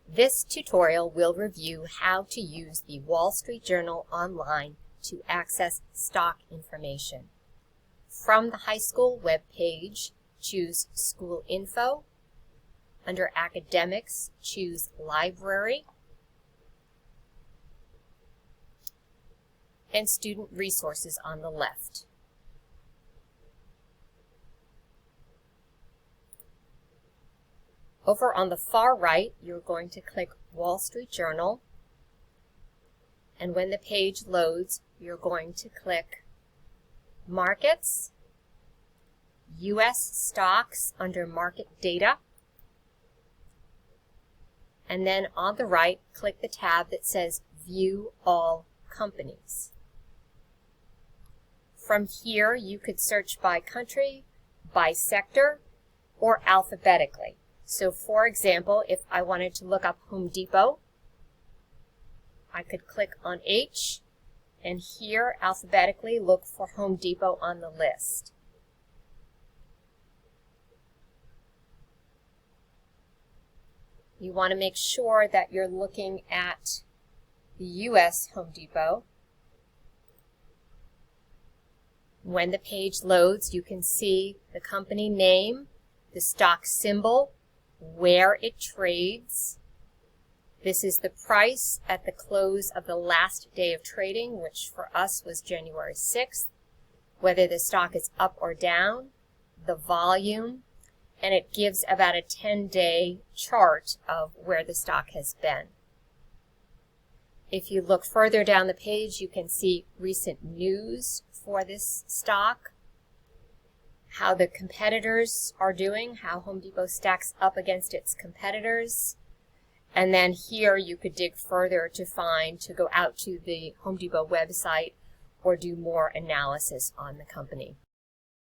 This tutorial will review how to use the Wall Street Journal online to access stock information. From the high school web page, choose School Info. Under Academics, choose Library. And Student Resources on the left. Over on the far right, you're going to click Wall Street Journal. And when the page loads, you're going to click Markets, U.S. Stocks under Market Data. And then on the right, click the tab that says View All Companies. From here, you could search by country, by sector, or alphabetically. So for example, if I wanted to look up Home Depot, I could click on H, and here alphabetically look for Home Depot on the list. You want to make sure that you're looking at the U.S. Home Depot. When the page loads, you can see the company name, the stock symbol, where it trades. This is the price at the close of the last day of trading, which for us was January 6th, whether the stock is up or down, the volume, and it gives about a 10-day chart of where the stock has been. If you look further down the page, you can see recent news for this stock, how the competitors are doing, how Home Depot stacks up against its competitors. And then here you could dig further to go out to the Home Depot website or do more analysis on the company.